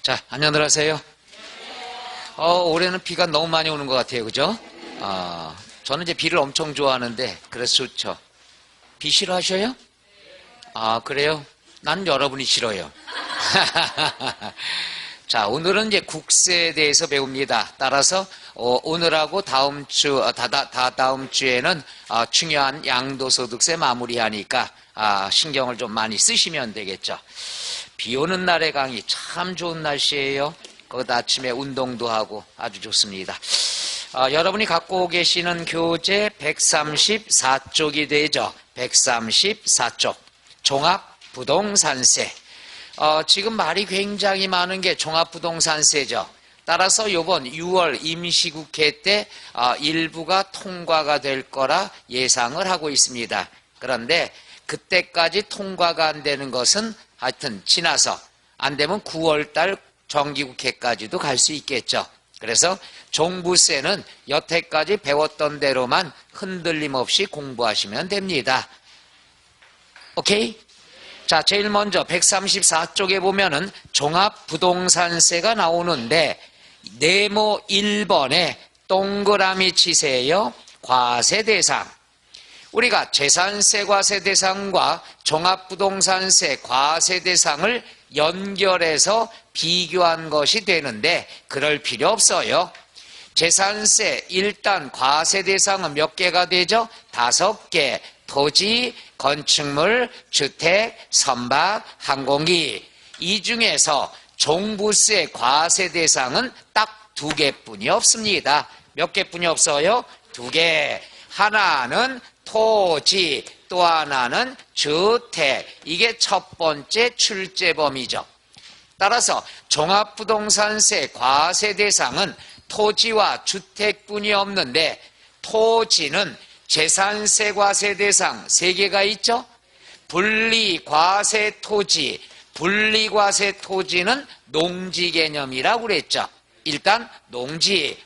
자, 안녕들 하세요. 올해는 비가 너무 많이 오는 것 같아요. 그죠? 저는 이제 비를 엄청 좋아하는데, 그래서 좋죠. 비 싫어하셔요? 그래요? 난 여러분이 싫어요. 자, 오늘은 이제 국세에 대해서 배웁니다. 따라서, 오늘하고 다음 주, 다음 주에는, 중요한 양도소득세 마무리하니까, 신경을 좀 많이 쓰시면 되겠죠. 비 오는 날의 강의 참 좋은 날씨예요. 거기다 아침에 운동도 하고 아주 좋습니다. 여러분이 갖고 계시는 교재 134쪽이 되죠. 134쪽. 종합부동산세. 지금 말이 굉장히 많은 게 종합부동산세죠. 따라서 이번 6월 임시국회 때 일부가 통과가 될 거라 예상을 하고 있습니다. 그런데 그때까지 통과가 안 되는 것은 하여튼 지나서 안 되면 9월달 정기국회까지도 갈 수 있겠죠. 그래서 종부세는 여태까지 배웠던 대로만 흔들림 없이 공부하시면 됩니다. 오케이? 자, 제일 먼저 134쪽에 보면은 종합부동산세가 나오는데 네모 1번에 동그라미 치세요. 과세 대상. 우리가 재산세 과세 대상과 종합부동산세 과세 대상을 연결해서 비교한 것이 되는데 그럴 필요 없어요. 재산세 일단 과세 대상은 몇 개가 되죠? 5개. 토지, 건축물, 주택, 선박, 항공기. 이 중에서 종부세 과세 대상은 딱 2개뿐이 없습니다. 몇 개뿐이 없어요? 2개. 하나는 토지, 또 하나는 주택. 이게 첫 번째 출제범위죠. 따라서 종합부동산세 과세 대상은 토지와 주택뿐이 없는데 토지는 재산세 과세 대상 3개가 있죠. 분리과세 토지, 분리과세 토지는 농지 개념이라고 그랬죠. 일단 농지.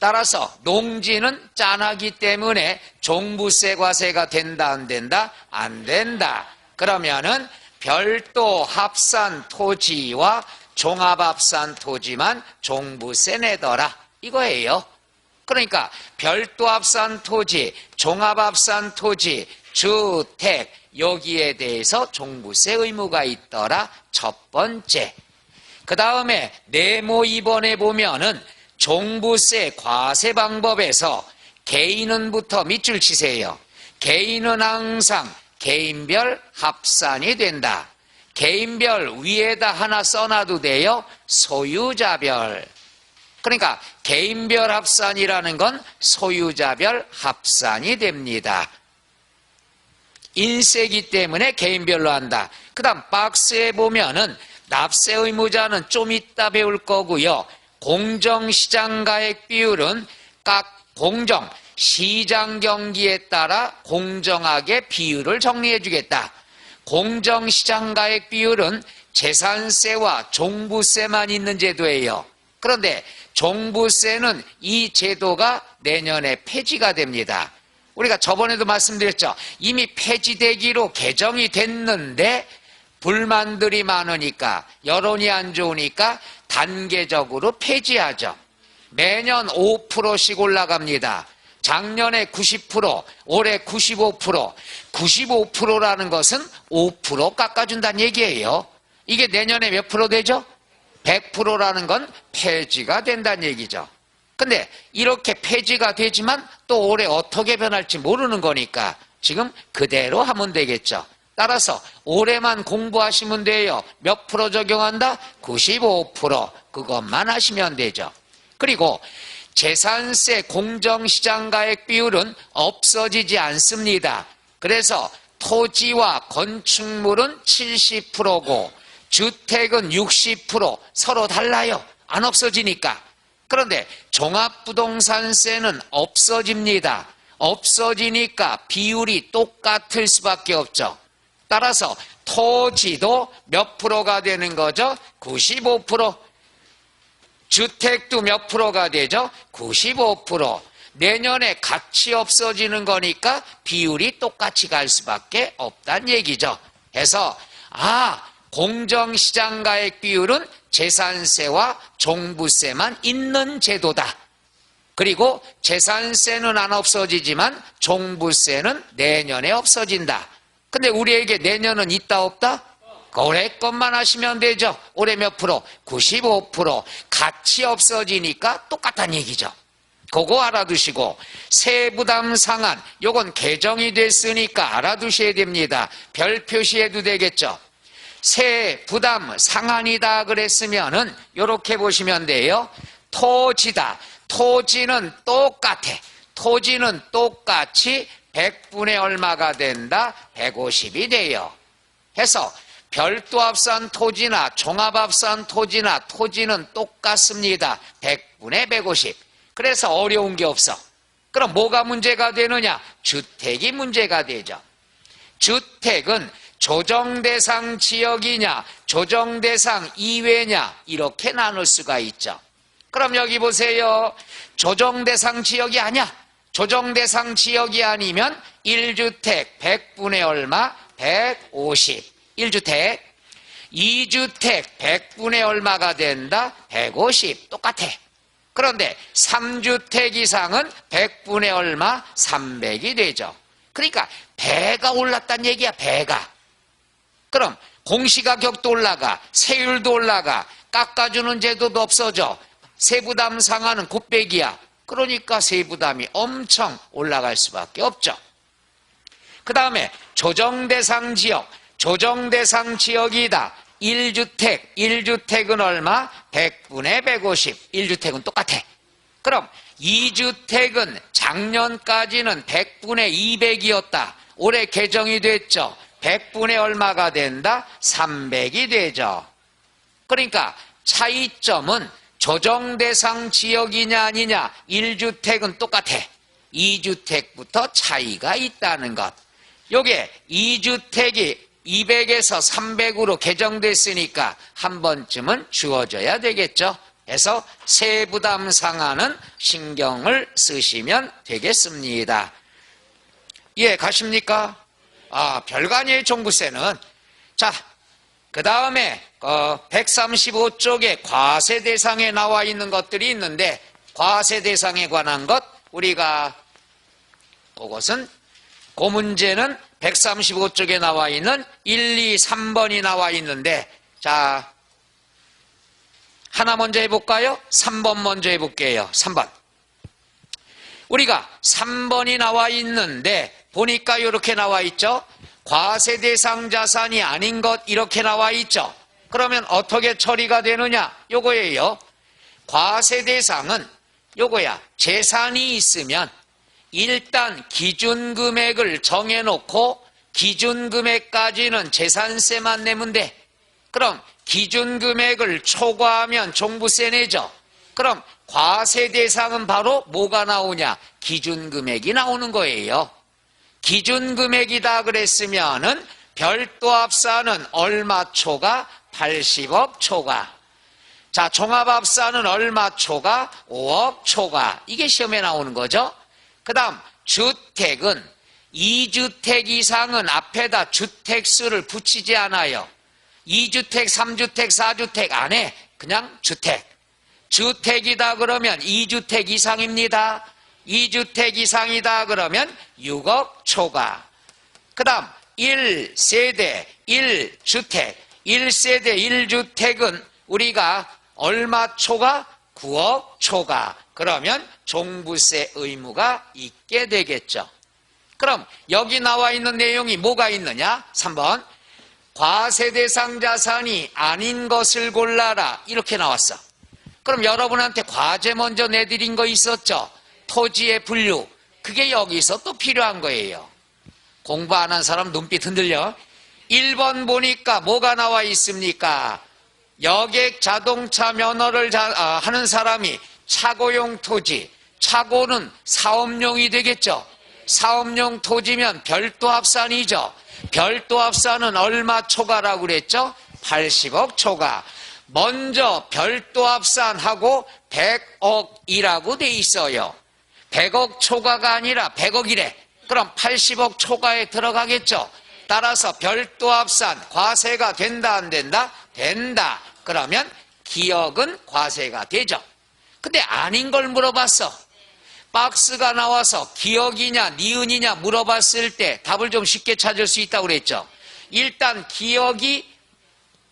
따라서 농지는 짠하기 때문에 종부세 과세가 된다 안 된다? 안 된다. 그러면은 별도 합산 토지와 종합합산 토지만 종부세 내더라 이거예요. 그러니까 별도 합산 토지, 종합합산 토지, 주택 여기에 대해서 종부세 의무가 있더라 첫 번째. 그 다음에 네모 2번에 보면은 종부세 과세 방법에서 개인은부터 밑줄 치세요. 개인은 항상 개인별 합산이 된다. 개인별 위에다 하나 써놔도 돼요. 소유자별. 그러니까 개인별 합산이라는 건 소유자별 합산이 됩니다. 인세기 때문에 개인별로 한다. 그 다음 박스에 보면은 납세 의무자는 좀 이따 배울 거고요. 공정시장가액 비율은 각 공정, 시장 경기에 따라 공정하게 비율을 정리해 주겠다. 공정시장가액 비율은 재산세와 종부세만 있는 제도예요. 그런데 종부세는 이 제도가 내년에 폐지가 됩니다. 우리가 저번에도 말씀드렸죠. 이미 폐지되기로 개정이 됐는데 불만들이 많으니까 여론이 안 좋으니까 단계적으로 폐지하죠. 매년 5%씩 올라갑니다. 작년에 90%, 올해 95%, 95%라는 것은 5% 깎아준다는 얘기예요. 이게 내년에 몇 프로 되죠? 100%라는 건 폐지가 된다는 얘기죠. 근데 이렇게 폐지가 되지만 또 올해 어떻게 변할지 모르는 거니까 지금 그대로 하면 되겠죠. 따라서 올해만 공부하시면 돼요. 몇 프로 적용한다? 95%. 그것만 하시면 되죠. 그리고 재산세 공정시장가액 비율은 없어지지 않습니다. 그래서 토지와 건축물은 70%고 주택은 60% 서로 달라요. 안 없어지니까. 그런데 종합부동산세는 없어집니다. 없어지니까 비율이 똑같을 수밖에 없죠. 따라서 토지도 몇 프로가 되는 거죠? 95%. 주택도 몇 프로가 되죠? 95%. 내년에 같이 없어지는 거니까 비율이 똑같이 갈 수밖에 없다는 얘기죠. 해서 공정시장가액 비율은 재산세와 종부세만 있는 제도다. 그리고 재산세는 안 없어지지만 종부세는 내년에 없어진다. 근데 우리에게 내년은 있다 없다? 올해 것만 하시면 되죠. 올해 몇 프로? 95%. 같이 없어지니까 똑같다는 얘기죠. 그거 알아두시고, 세부담 상한, 요건 개정이 됐으니까 알아두셔야 됩니다. 별 표시해도 되겠죠. 세부담 상한이다 그랬으면은 요렇게 보시면 돼요. 토지다. 토지는 똑같아. 토지는 똑같이 100분의 얼마가 된다? 150이 돼요. 해서 별도합산 토지나 종합합산 토지나 토지는 똑같습니다. 100분의 150. 그래서 어려운 게 없어. 그럼 뭐가 문제가 되느냐? 주택이 문제가 되죠. 주택은 조정대상 지역이냐 조정대상 이외냐 이렇게 나눌 수가 있죠. 그럼 여기 보세요. 조정대상 지역이 아니야. 조정대상 지역이 아니면 1주택 100분의 얼마? 150. 1주택. 2주택 100분의 얼마가 된다? 150. 똑같아. 그런데 3주택 이상은 100분의 얼마? 300이 되죠. 그러니까 배가 올랐다는 얘기야. 배가. 그럼 공시가격도 올라가, 세율도 올라가, 깎아주는 제도도 없어져. 세부담 상한은 곱배기야. 그러니까 세부담이 엄청 올라갈 수밖에 없죠. 그 다음에 조정대상 지역, 조정대상 지역이다. 1주택, 1주택은 얼마? 100분의 150. 1주택은 똑같아. 그럼 2주택은 작년까지는 100분의 200이었다. 올해 개정이 됐죠. 100분의 얼마가 된다? 300이 되죠. 그러니까 차이점은 조정대상 지역이냐 아니냐. 1주택은 똑같아. 2주택부터 차이가 있다는 것. 요게 2주택이 200에서 300으로 개정됐으니까 한 번쯤은 주어져야 되겠죠. 그래서 세부담 상한은 신경을 쓰시면 되겠습니다. 이해 가십니까? 별거 아니에요, 종부세는. 자, 그 다음에 135쪽에 과세 대상에 나와 있는 것들이 있는데, 과세 대상에 관한 것 우리가 그것은 그 문제는 135쪽에 나와 있는 1, 2, 3번이 나와 있는데, 자, 하나 먼저 해볼까요? 3번 먼저 해볼게요. 3번. 우리가 3번이 나와 있는데 보니까 이렇게 나와 있죠. 과세 대상 자산이 아닌 것 이렇게 나와 있죠. 그러면 어떻게 처리가 되느냐? 요거예요. 과세 대상은 요거야. 재산이 있으면 일단 기준금액을 정해놓고 기준금액까지는 재산세만 내면 돼. 그럼 기준금액을 초과하면 종부세 내죠. 그럼 과세 대상은 바로 뭐가 나오냐? 기준금액이 나오는 거예요. 기준금액이다 그랬으면은 별도합산은 얼마 초과? 80억 초과. 자, 종합합산은 얼마 초과? 5억 초과. 이게 시험에 나오는 거죠. 그 다음 주택은 2주택 이상은 앞에다 주택수를 붙이지 않아요. 2주택, 3주택, 4주택 안 해. 그냥 주택. 주택이다 그러면 2주택 이상입니다. 2주택 이상이다 그러면 6억 초과. 그 다음 1세대 1주택 1세대 1주택은 우리가 얼마 초과? 9억 초과. 그러면 종부세 의무가 있게 되겠죠. 그럼 여기 나와 있는 내용이 뭐가 있느냐? 3번. 과세 대상 자산이 아닌 것을 골라라. 이렇게 나왔어. 그럼 여러분한테 과제 먼저 내드린 거 있었죠? 토지의 분류. 그게 여기서 또 필요한 거예요. 공부 안 한 사람 눈빛 흔들려. 1번 보니까 뭐가 나와 있습니까? 여객 자동차 면허를 하는 사람이 차고용 토지. 차고는 사업용이 되겠죠. 사업용 토지면 별도합산이죠. 별도합산은 얼마 초과라고 그랬죠? 80억 초과. 먼저 별도합산하고 100억이라고 돼 있어요. 100억 초과가 아니라 100억이래. 그럼 80억 초과에 들어가겠죠. 따라서 별도 합산 과세가 된다 안 된다? 된다. 그러면 기역은 과세가 되죠. 근데 아닌 걸 물어봤어. 박스가 나와서 기역이냐 니은이냐 물어봤을 때 답을 좀 쉽게 찾을 수 있다고 그랬죠. 일단 기역이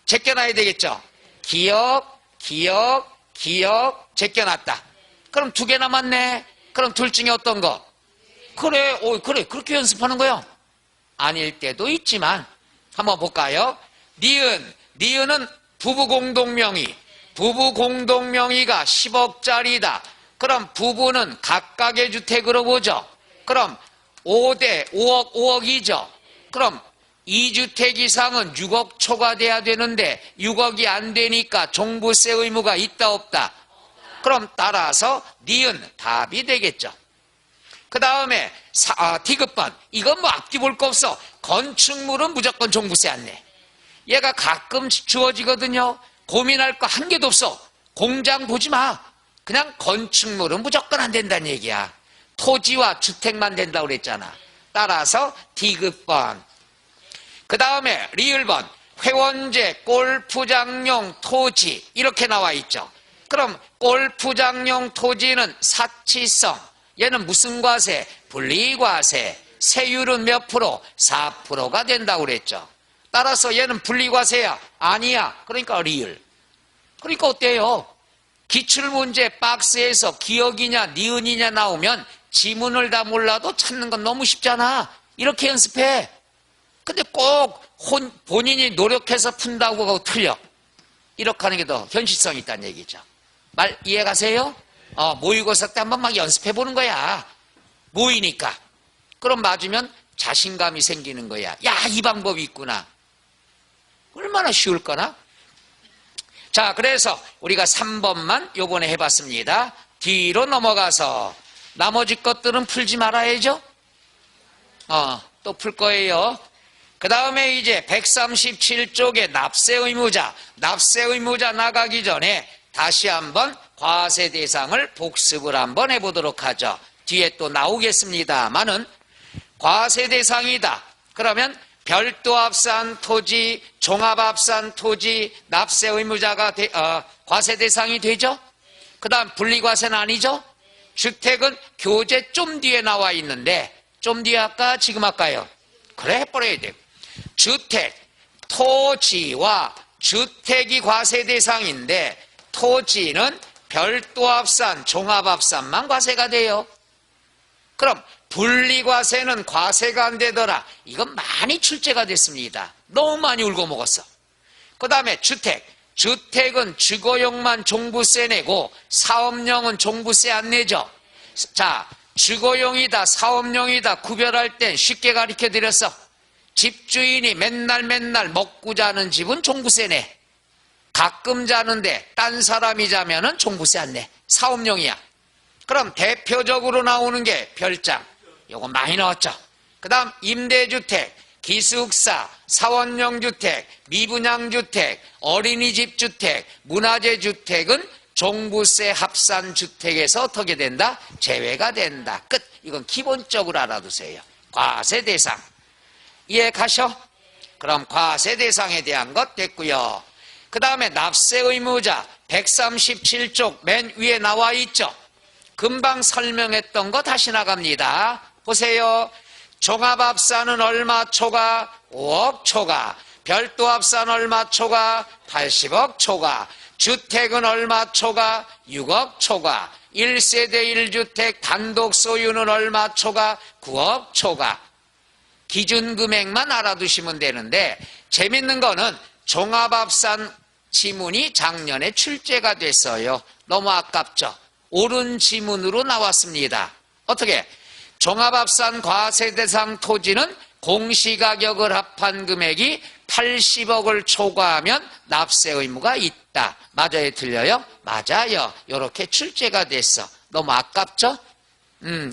제껴놔야 되겠죠. 기역, 기역, 기역 제껴놨다. 그럼 두 개 남았네. 그럼 둘 중에 어떤 거? 그래, 그래, 그렇게 연습하는 거요. 아닐 때도 있지만 한번 볼까요? 니은은 부부 공동명의. 부부 공동명의가 10억짜리다. 그럼 부부는 각각의 주택으로 보죠. 그럼 5대 5억, 5억이죠. 그럼 2주택 이상은 6억 초과돼야 되는데 6억이 안 되니까 종부세 의무가 있다 없다? 그럼 따라서 니은 답이 되겠죠. 그 다음에 디귿번. 이건 뭐 앞뒤 볼 거 없어. 건축물은 무조건 종부세 안 내. 얘가 가끔 주어지거든요. 고민할 거 한 개도 없어. 공장 보지 마. 그냥 건축물은 무조건 안 된다는 얘기야. 토지와 주택만 된다고 그랬잖아. 따라서 디귿번. 그 다음에 리을번. 회원제, 골프장용 토지 이렇게 나와 있죠. 그럼 골프장용 토지는 사치성. 얘는 무슨 과세? 분리과세. 세율은 몇 프로? 4%가 된다고 그랬죠. 따라서 얘는 분리과세야? 아니야. 그러니까 리을. 그러니까 어때요? 기출문제 박스에서 기역이냐 니은이냐 나오면 지문을 다 몰라도 찾는 건 너무 쉽잖아. 이렇게 연습해. 근데 꼭 본인이 노력해서 푼다고 하고 틀려. 이렇게 하는 게 더 현실성이 있다는 얘기죠. 말 이해가세요? 모의고사 때 한번 막 연습해 보는 거야. 모이니까. 그럼 맞으면 자신감이 생기는 거야. 야, 이 방법이 있구나. 얼마나 쉬울까나? 자, 그래서 우리가 3번만 요번에 해봤습니다. 뒤로 넘어가서 나머지 것들은 풀지 말아야죠. 또 풀 거예요. 그 다음에 이제 137쪽에 납세의무자. 납세의무자 나가기 전에 다시 한번 과세 대상을 복습을 한번 해보도록 하죠. 뒤에 또 나오겠습니다만은 과세 대상이다. 그러면 별도 합산 토지, 종합 합산 토지, 납세 의무자가 과세 대상이 되죠? 그 다음 분리과세는 아니죠? 주택은 교재 좀 뒤에 나와 있는데, 좀 뒤에 할까? 지금 할까요? 그래, 해버려야 돼요. 주택, 토지와 주택이 과세 대상인데, 토지는 별도 합산, 종합 합산만 과세가 돼요. 그럼 분리과세는 과세가 안 되더라. 이건 많이 출제가 됐습니다. 너무 많이 울고 먹었어. 그 다음에 주택은 주거용만 종부세 내고 사업용은 종부세 안 내죠. 자, 주거용이다 사업용이다 구별할 땐 쉽게 가르쳐 드렸어. 집주인이 맨날 먹고 자는 집은 종부세 내. 가끔 자는데 딴 사람이 자면은 종부세 안 내. 사업용이야. 그럼 대표적으로 나오는 게 별장. 요거 많이 나왔죠. 그 다음 임대주택, 기숙사, 사원용 주택, 미분양 주택, 어린이집 주택, 문화재 주택은 종부세 합산 주택에서 어떻게 된다? 제외가 된다. 끝. 이건 기본적으로 알아두세요. 과세 대상. 이해 가셔? 그럼 과세 대상에 대한 것 됐고요. 그 다음에 납세 의무자 137쪽 맨 위에 나와 있죠. 금방 설명했던 거 다시 나갑니다. 보세요. 종합합산은 얼마 초과? 5억 초과. 별도합산 얼마 초과? 80억 초과. 주택은 얼마 초과? 6억 초과. 1세대 1주택 단독 소유는 얼마 초과? 9억 초과. 기준금액만 알아두시면 되는데 재밌는 거는 종합합산 지문이 작년에 출제가 됐어요. 너무 아깝죠. 옳은 지문으로 나왔습니다. 어떻게? 종합합산 과세 대상 토지는 공시가격을 합한 금액이 80억을 초과하면 납세 의무가 있다. 맞아요? 틀려요? 맞아요. 이렇게 출제가 됐어. 너무 아깝죠?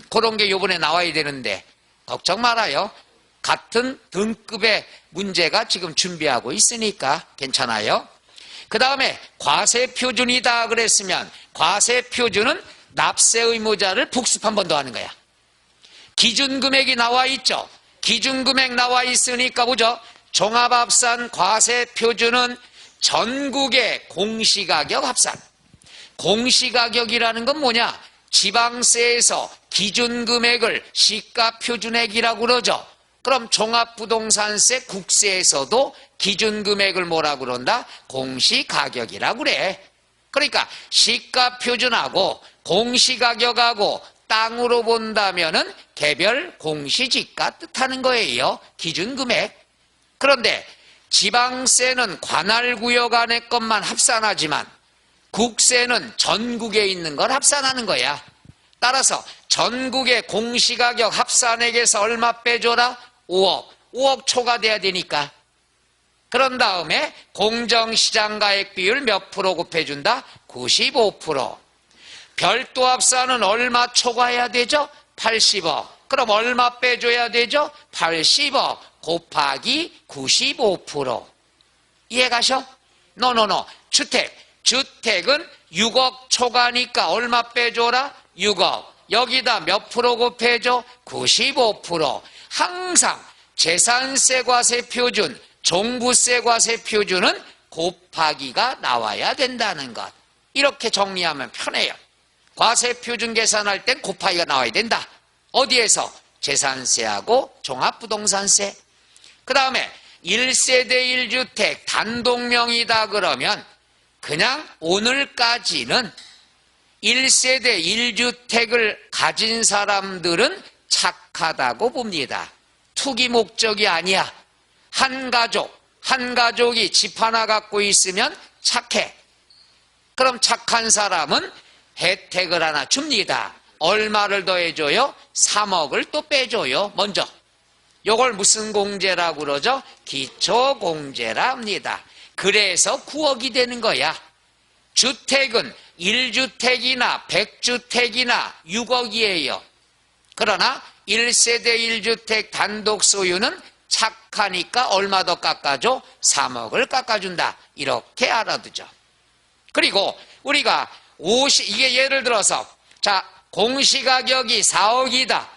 그런 게 요번에 나와야 되는데 걱정 말아요. 같은 등급의 문제가 지금 준비하고 있으니까 괜찮아요. 그 다음에 과세 표준이다 그랬으면 과세 표준은 납세 의무자를 복습 한 번 더 하는 거야. 기준 금액이 나와 있죠. 기준금액 나와 있으니까 보죠. 종합합산 과세표준은 전국의 공시가격 합산. 공시가격이라는 건 뭐냐? 지방세에서 기준금액을 시가표준액이라고 그러죠. 그럼 종합부동산세 국세에서도 기준금액을 뭐라고 그런다? 공시가격이라고 그래. 그러니까 시가표준하고 공시가격하고 땅으로 본다면은 개별 공시지가 뜻하는 거예요. 기준금액. 그런데 지방세는 관할구역 안의 것만 합산하지만 국세는 전국에 있는 걸 합산하는 거야. 따라서 전국의 공시가격 합산액에서 얼마 빼줘라? 5억. 5억 초과돼야 되니까. 그런 다음에 공정시장가액 비율 몇 프로 곱해준다? 95%. 별도 합산은 얼마 초과해야 되죠? 80억. 그럼 얼마 빼줘야 되죠? 80억 곱하기 95%. 이해가셔? 노노노. 주택은 6억 초과니까 얼마 빼줘라? 6억. 여기다 몇 프로 곱해줘? 95%. 항상 재산세 과세 표준, 종부세 과세 표준은 곱하기가 나와야 된다는 것. 이렇게 정리하면 편해요. 과세 표준 계산할 땐 곱하기가 나와야 된다. 어디에서? 재산세하고 종합부동산세. 그 다음에 1세대 1주택 단독명의다 그러면 그냥 오늘까지는 1세대 1주택을 가진 사람들은 착하다고 봅니다. 투기 목적이 아니야. 한 가족이 집 하나 갖고 있으면 착해. 그럼 착한 사람은 혜택을 하나 줍니다. 얼마를 더해줘요? 3억을 또 빼줘요. 먼저 요걸 무슨 공제라고 그러죠? 기초공제라 합니다. 그래서 9억이 되는 거야. 주택은 1주택이나 100주택이나 6억이에요. 그러나 1세대 1주택 단독 소유는 착하니까 얼마 더 깎아줘? 3억을 깎아준다. 이렇게 알아두죠. 그리고 우리가 이게 예를 들어서 자 공시가격이 4억이다.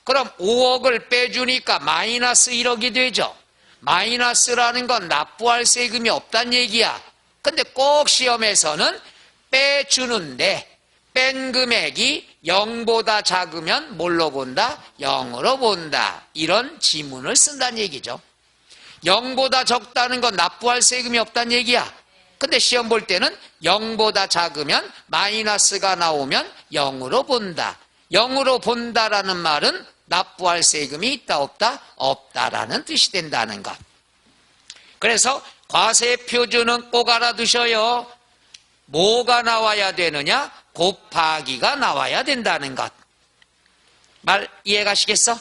그럼 5억을 빼주니까 마이너스 1억이 되죠. 마이너스라는 건 납부할 세금이 없단 얘기야. 근데 꼭 시험에서는 빼주는데 뺀 금액이 0보다 작으면 뭘로 본다? 0으로 본다. 이런 지문을 쓴다는 얘기죠. 0보다 적다는 건 납부할 세금이 없다는 얘기야. 근데 시험 볼 때는 0보다 작으면 마이너스가 나오면 0으로 본다. 0으로 본다라는 말은 납부할 세금이 있다 없다? 없다라는 뜻이 된다는 것. 그래서 과세 표준은 꼭 알아두셔요. 뭐가 나와야 되느냐? 곱하기가 나와야 된다는 것. 말 이해가시겠어?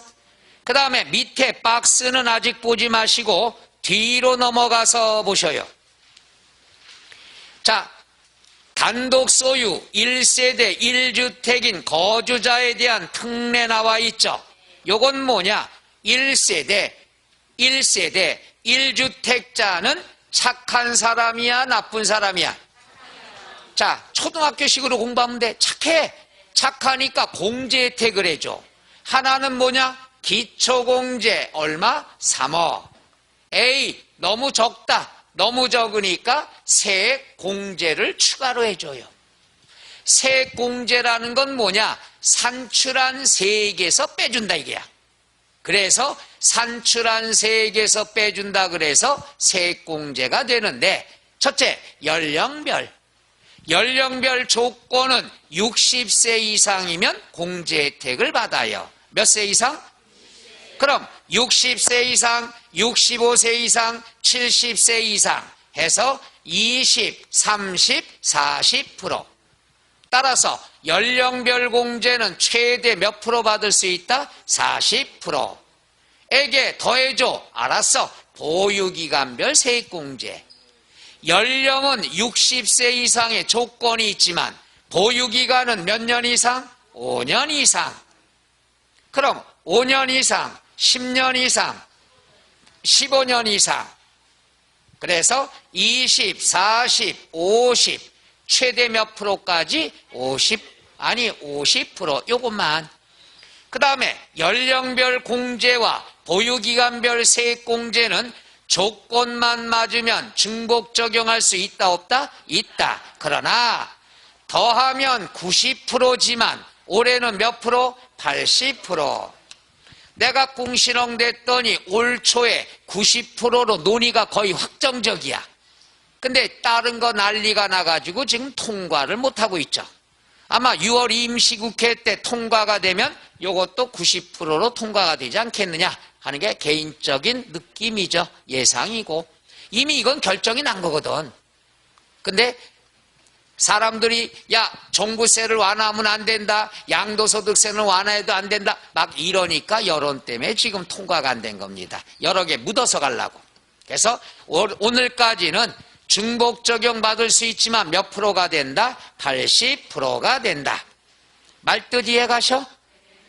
그 다음에 밑에 박스는 아직 보지 마시고 뒤로 넘어가서 보셔요. 자, 단독 소유 1세대 1주택인 거주자에 대한 특례 나와 있죠. 요건 뭐냐? 1세대 1주택자는 착한 사람이야 나쁜 사람이야? 자, 초등학교식으로 공부하면 돼. 착해. 착하니까 공제 혜택을 해줘. 하나는 뭐냐? 기초공제 얼마? 3억. 에이, 너무 적다. 너무 적으니까 세액공제를 추가로 해줘요. 세액공제라는 건 뭐냐? 산출한 세액에서 빼준다 이게야. 그래서 산출한 세액에서 빼준다 그래서 세액공제가 되는데 첫째, 연령별 조건은 60세 이상이면 공제 혜택을 받아요. 몇 세 이상? 그럼 60세 이상, 65세 이상, 70세 이상 해서 20, 30, 40%. 따라서 연령별 공제는 최대 몇 프로 받을 수 있다? 40%. 에게 더해줘. 알았어. 보유기간별 세액공제. 연령은 60세 이상의 조건이 있지만 보유기간은 몇 년 이상? 5년 이상. 그럼 5년 이상, 10년 이상, 15년 이상. 그래서 20, 40, 50 최대 몇 프로까지? 50% 요것만. 그 다음에 연령별 공제와 보유기간별 세액공제는 조건만 맞으면 중복 적용할 수 있다 없다? 있다. 그러나 더하면 90%지만 올해는 몇 프로? 80%. 내가 궁신흥 됐더니 올 초에 90%로 논의가 거의 확정적이야. 근데 다른 거 난리가 나가지고 지금 통과를 못하고 있죠. 아마 6월 임시국회 때 통과가 되면 이것도 90%로 통과가 되지 않겠느냐 하는 게 개인적인 느낌이죠. 예상이고. 이미 이건 결정이 난 거거든. 근데 사람들이 야 종부세를 완화하면 안 된다, 양도소득세는 완화해도 안 된다 막 이러니까 여론 때문에 지금 통과가 안 된 겁니다. 여러 개 묻어서 가려고. 그래서 오늘까지는 중복 적용 받을 수 있지만 몇 프로가 된다? 80%가 된다. 말뜻 이해 가셔?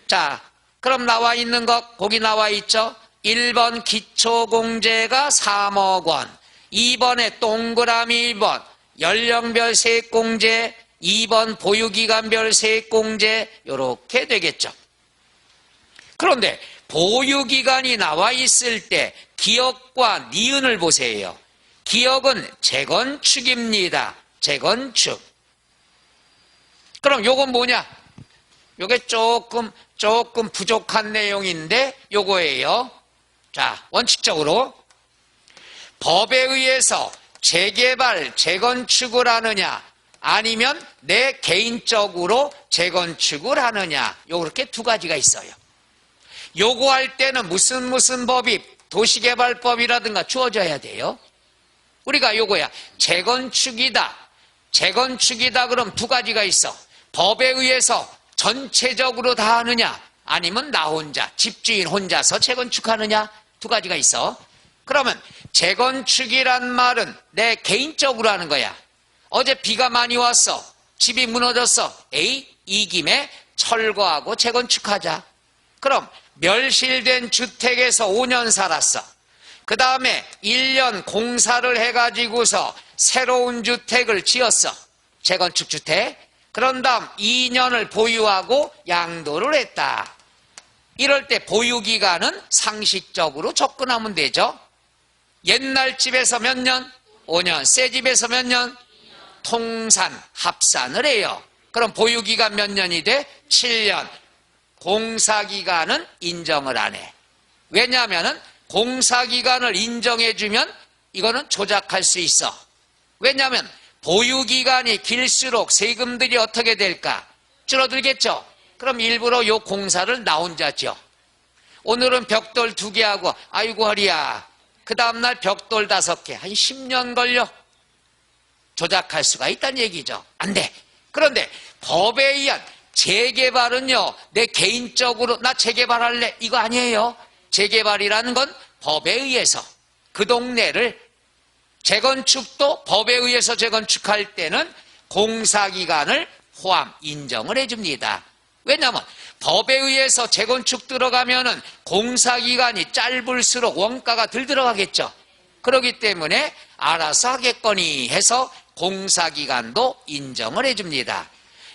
자, 그럼 나와 있는 것 거기 나와 있죠. 1번 기초공제가 3억 원, 2번에 동그라미 1번 연령별 세액공제, 2번 보유기간별 세액공제 이렇게 되겠죠. 그런데 보유기간이 나와 있을 때 기역과 니은을 보세요. 기역은 재건축입니다. 재건축. 그럼 요건 뭐냐? 요게 조금 부족한 내용인데 요거예요. 자, 원칙적으로 법에 의해서 재개발, 재건축을 하느냐 아니면 내 개인적으로 재건축을 하느냐 요렇게 두 가지가 있어요. 요거 할 때는 무슨 법이 도시개발법이라든가 주어져야 돼요. 우리가 요거야 재건축이다. 재건축이다 그럼 두 가지가 있어. 법에 의해서 전체적으로 다 하느냐 아니면 나 혼자 집주인 혼자서 재건축하느냐 두 가지가 있어. 그러면 재건축이란 말은 내 개인적으로 하는 거야. 어제 비가 많이 왔어. 집이 무너졌어. 에이, 이 김에 철거하고 재건축하자. 그럼 멸실된 주택에서 5년 살았어. 그 다음에 1년 공사를 해가지고서 새로운 주택을 지었어. 재건축 주택. 그런 다음 2년을 보유하고 양도를 했다. 이럴 때 보유기간은 상식적으로 접근하면 되죠. 옛날 집에서 몇 년? 5년. 새 집에서 몇 년? 통산, 합산을 해요. 그럼 보유기간 몇 년이 돼? 7년. 공사기간은 인정을 안 해. 왜냐하면 공사기간을 인정해주면 이거는 조작할 수 있어. 왜냐하면 보유기간이 길수록 세금들이 어떻게 될까? 줄어들겠죠. 그럼 일부러 요 공사를 나 혼자죠. 오늘은 벽돌 2개 하고 아이고 허리야. 그 다음날 벽돌 5개. 한 10년 걸려. 조작할 수가 있다는 얘기죠. 안 돼. 그런데 법에 의한 재개발은요. 내 개인적으로 나 재개발할래. 이거 아니에요. 재개발이라는 건 법에 의해서 그 동네를 재건축도 법에 의해서 재건축할 때는 공사기간을 포함 인정을 해줍니다. 왜냐하면 법에 의해서 재건축 들어가면은 공사기간이 짧을수록 원가가 덜 들어가겠죠. 그렇기 때문에 알아서 하겠거니 해서 공사기간도 인정을 해줍니다.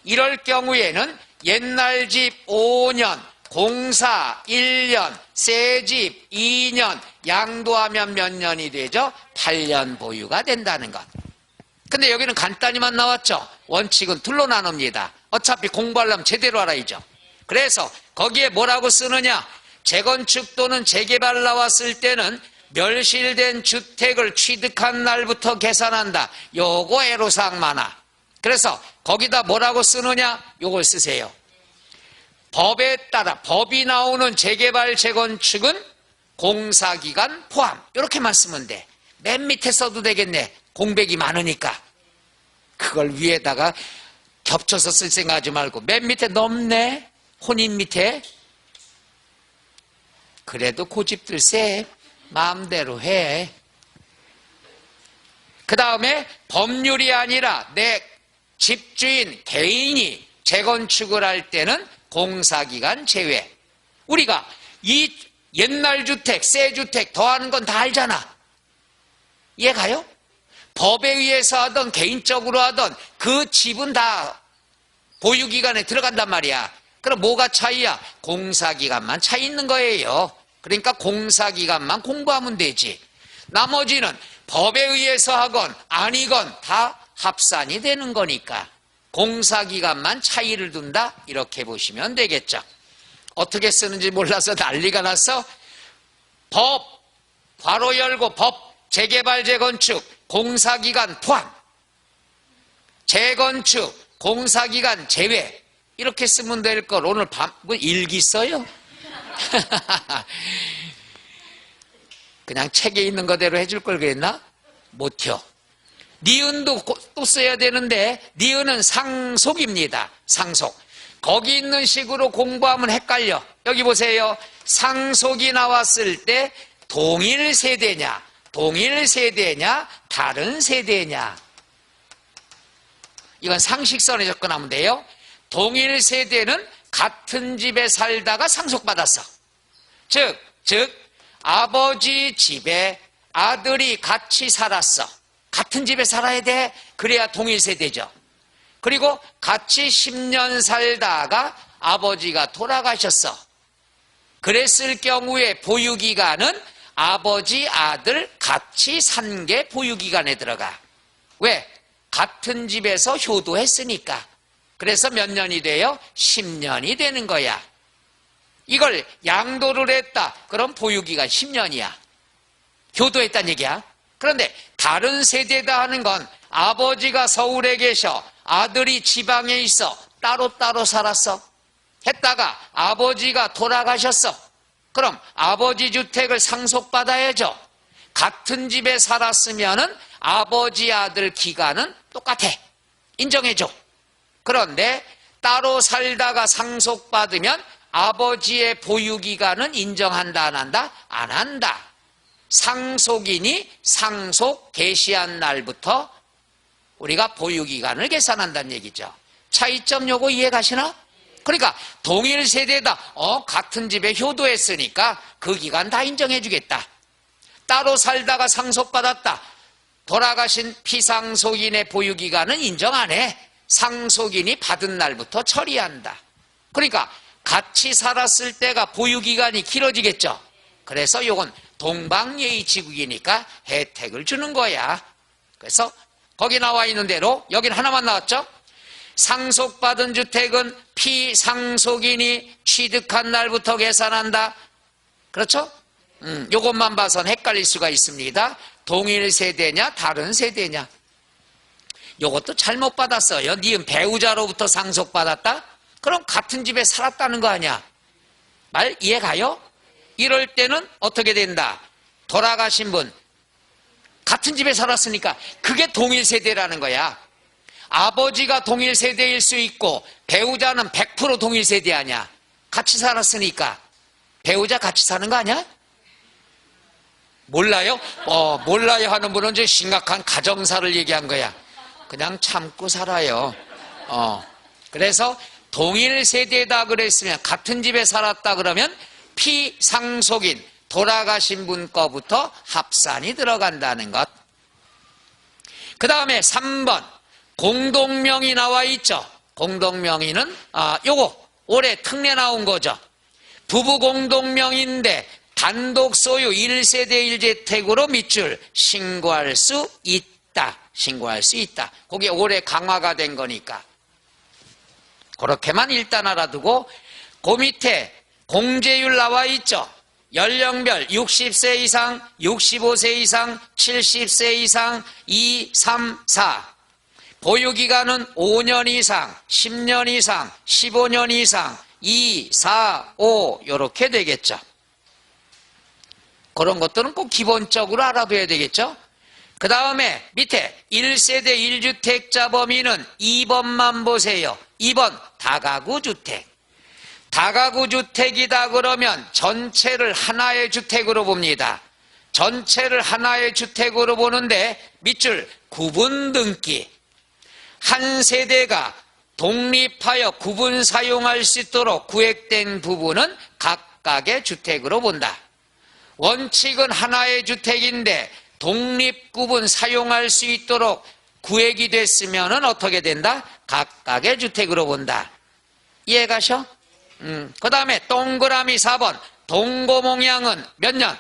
이럴 경우에는 옛날 집 5년, 공사 1년, 새 집 2년, 양도하면 몇 년이 되죠? 8년 보유가 된다는 것. 근데 여기는 간단히만 나왔죠. 원칙은 둘로 나눕니다. 어차피 공부하려면 제대로 알아야죠. 그래서 거기에 뭐라고 쓰느냐? 재건축 또는 재개발 나왔을 때는 멸실된 주택을 취득한 날부터 계산한다. 요거 애로사항 많아. 그래서 거기다 뭐라고 쓰느냐? 요걸 쓰세요. 법에 따라 법이 나오는 재개발 재건축은 공사기간 포함 이렇게만 쓰면 돼. 맨 밑에 써도 되겠네. 공백이 많으니까. 그걸 위에다가 겹쳐서 쓸 생각하지 말고 맨 밑에 넘네. 혼인 밑에. 그래도 고집들 세. 마음대로 해. 그 다음에 법률이 아니라 내 집주인 개인이 재건축을 할 때는 공사기간 제외. 우리가 이 옛날 주택, 새 주택 더하는 건 다 알잖아. 이해가요? 법에 의해서 하던 개인적으로 하던 그 집은 다 보유기간에 들어간단 말이야. 그럼 뭐가 차이야? 공사기간만 차이 있는 거예요. 그러니까 공사기간만 공부하면 되지. 나머지는 법에 의해서 하건 아니건 다 합산이 되는 거니까 공사기간만 차이를 둔다, 이렇게 보시면 되겠죠. 어떻게 쓰는지 몰라서 난리가 났어. 법, 괄호 열고 법, 재개발, 재건축, 공사기간 포함, 재건축, 공사기간 제외, 이렇게 쓰면 될 걸 오늘 밤 뭐 일기 써요? 그냥 책에 있는 거대로 해줄 걸 그랬나? 못혀. 니은도 또 써야 되는데 니은은 상속입니다. 상속. 거기 있는 식으로 공부하면 헷갈려. 여기 보세요. 상속이 나왔을 때 동일 세대냐, 동일 세대냐, 다른 세대냐. 이건 상식선에 접근하면 돼요. 동일 세대는 같은 집에 살다가 상속받았어. 즉 아버지 집에 아들이 같이 살았어. 같은 집에 살아야 돼. 그래야 동일 세대죠. 그리고 같이 10년 살다가 아버지가 돌아가셨어. 그랬을 경우에 보유기간은 아버지, 아들 같이 산 게 보유기간에 들어가. 왜? 같은 집에서 효도했으니까. 그래서 몇 년이 돼요? 10년이 되는 거야. 이걸 양도를 했다. 그럼 보유기간 10년이야. 효도했다는 얘기야. 그런데 다른 세대다 하는 건 아버지가 서울에 계셔, 아들이 지방에 있어, 따로따로 살았어. 했다가 아버지가 돌아가셨어. 그럼 아버지 주택을 상속받아야죠. 같은 집에 살았으면은 아버지, 아들 기간은 똑같아. 인정해줘. 그런데 따로 살다가 상속받으면 아버지의 보유기간은 인정한다, 안 한다? 안 한다. 상속인이 상속 개시한 날부터 우리가 보유기간을 계산한다는 얘기죠. 차이점 요거 이해 가시나? 그러니까 동일 세대다. 같은 집에 효도했으니까 그 기간 다 인정해 주겠다. 따로 살다가 상속받았다. 돌아가신 피상속인의 보유기간은 인정 안 해. 상속인이 받은 날부터 처리한다. 그러니까 같이 살았을 때가 보유기간이 길어지겠죠. 그래서 요건 동방예의지국이니까 혜택을 주는 거야. 그래서 거기 나와 있는 대로 여긴 하나만 나왔죠. 상속받은 주택은 피상속인이 취득한 날부터 계산한다. 그렇죠? 요것만 봐선 헷갈릴 수가 있습니다. 동일 세대냐 다른 세대냐. 요것도 잘못 받았어요. 니은 배우자로부터 상속받았다? 그럼 같은 집에 살았다는 거 아니야. 말 이해 가요? 이럴 때는 어떻게 된다? 돌아가신 분 같은 집에 살았으니까 그게 동일 세대라는 거야. 아버지가 동일 세대일 수 있고 배우자는 100% 동일 세대 아니야. 같이 살았으니까. 배우자 같이 사는 거 아니야? 몰라요? 몰라요 하는 분은 이제 심각한 가정사를 얘기한 거야. 그냥 참고 살아요. 그래서 동일 세대다 그랬으면, 같은 집에 살았다 그러면 피상속인 돌아가신 분 거부터 합산이 들어간다는 것. 그 다음에 3번 공동명의 나와 있죠. 공동명의는 요거 올해 특례 나온 거죠. 부부 공동명의인데 단독 소유 1세대 1주택으로 밑줄 신고할 수 있다. 신고할 수 있다. 그게 올해 강화가 된 거니까 그렇게만 일단 알아두고, 그 밑에 공제율 나와 있죠. 연령별 60세 이상, 65세 이상, 70세 이상, 2, 3, 4. 보유기간은 5년 이상, 10년 이상, 15년 이상, 2, 4, 5 이렇게 되겠죠. 그런 것들은 꼭 기본적으로 알아둬야 되겠죠. 그 다음에 밑에 1세대 1주택자 범위는 2번만 보세요. 2번 다가구 주택. 다가구 주택이다 그러면 전체를 하나의 주택으로 봅니다. 전체를 하나의 주택으로 보는데 밑줄 구분 등기. 한 세대가 독립하여 구분 사용할 수 있도록 구획된 부분은 각각의 주택으로 본다. 원칙은 하나의 주택인데 독립구분 사용할 수 있도록 구획이 됐으면 어떻게 된다? 각각의 주택으로 본다. 이해가셔? 그 다음에 동그라미 4번 동고몽양은 몇 년?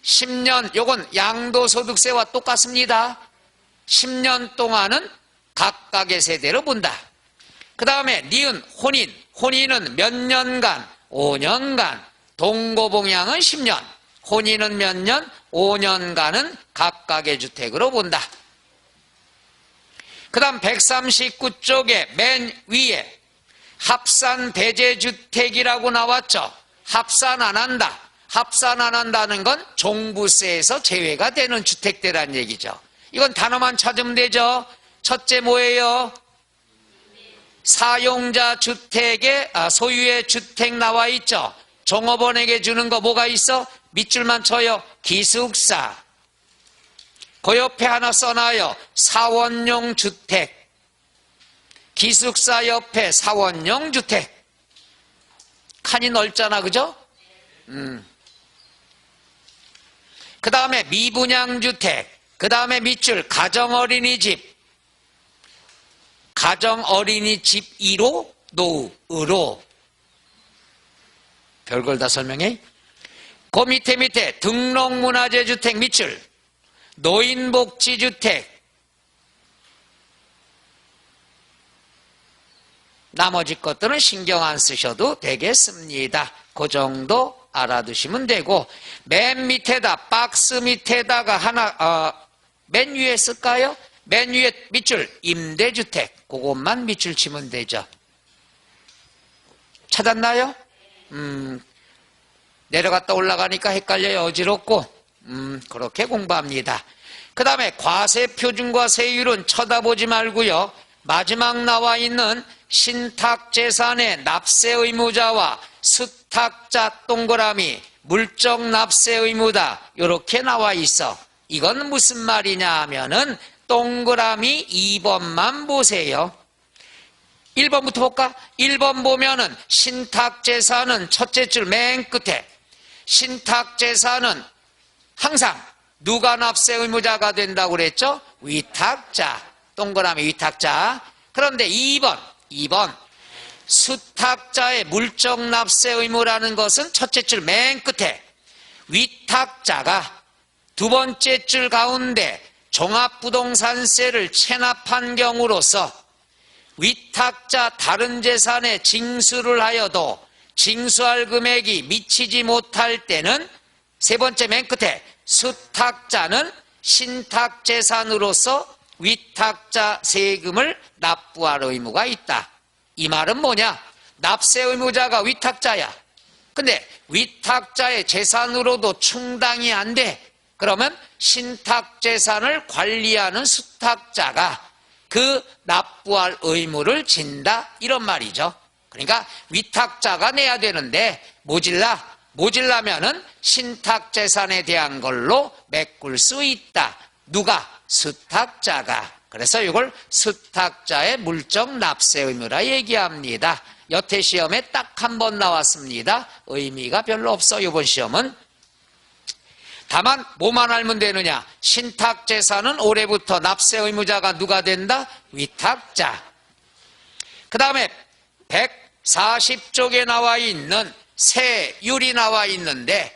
10년. 요건 양도소득세와 똑같습니다. 10년 동안은 각각의 세대로 본다. 그 다음에 니은 혼인. 혼인은 몇 년간? 5년간. 동고봉양은 10년. 혼인은 몇 년? 5년간은 각각의 주택으로 본다. 그 다음 139쪽에 맨 위에 합산 배제주택이라고 나왔죠. 합산 안 한다. 합산 안 한다는 건 종부세에서 제외가 되는 주택대란 얘기죠. 이건 단어만 찾으면 되죠. 첫째 뭐예요? 사용자 주택에 소유의 주택 나와 있죠. 종업원에게 주는 거 뭐가 있어? 밑줄만 쳐요. 기숙사. 그 옆에 하나 써놔요. 사원용 주택. 기숙사 옆에 사원용 주택. 칸이 넓잖아, 그죠? 그 다음에 미분양주택. 그 다음에 밑줄 가정어린이집. 가정어린이집 2로 노후로. 별걸 다 설명해. 그 밑에 등록문화재주택 밑줄. 노인복지주택. 나머지 것들은 신경 안 쓰셔도 되겠습니다. 그 정도 알아두시면 되고, 맨 밑에다 박스 밑에다가 하나 맨 위에 쓸까요? 맨 위에 밑줄 임대주택. 그것만 밑줄 치면 되죠. 찾았나요? 내려갔다 올라가니까 헷갈려요. 어지럽고. 그렇게 공부합니다. 그 다음에 과세표준과 세율은 쳐다보지 말고요. 마지막 나와 있는 신탁재산의 납세 의무자와 수탁자 동그라미 물적 납세 의무다. 이렇게 나와 있어. 이건 무슨 말이냐 하면은 동그라미 2번만 보세요. 1번부터 볼까? 1번 보면은 신탁재산은 첫째 줄 맨 끝에 신탁재산은 항상 누가 납세 의무자가 된다고 그랬죠? 위탁자. 동그라미 위탁자. 그런데 2번 수탁자의 물적 납세 의무라는 것은 첫째 줄 맨 끝에 위탁자가 두 번째 줄 가운데 종합부동산세를 체납한 경우로서 위탁자 다른 재산에 징수를 하여도 징수할 금액이 미치지 못할 때는 세 번째 맨 끝에 수탁자는 신탁재산으로서 위탁자 세금을 납부할 의무가 있다. 이 말은 뭐냐? 납세 의무자가 위탁자야. 근데 위탁자의 재산으로도 충당이 안 돼. 그러면 신탁재산을 관리하는 수탁자가 그 납부할 의무를 진다. 이런 말이죠. 그러니까 위탁자가 내야 되는데 모질라면은 신탁재산에 대한 걸로 메꿀 수 있다. 누가? 수탁자가. 그래서 이걸 수탁자의 물적 납세 의무라 얘기합니다. 여태 시험에 딱 한 번 나왔습니다. 의미가 별로 없어. 이번 시험은. 다만 뭐만 알면 되느냐? 신탁재산은 올해부터 납세 의무자가 누가 된다? 위탁자. 그 다음에 140쪽에 나와 있는 세율이 나와 있는데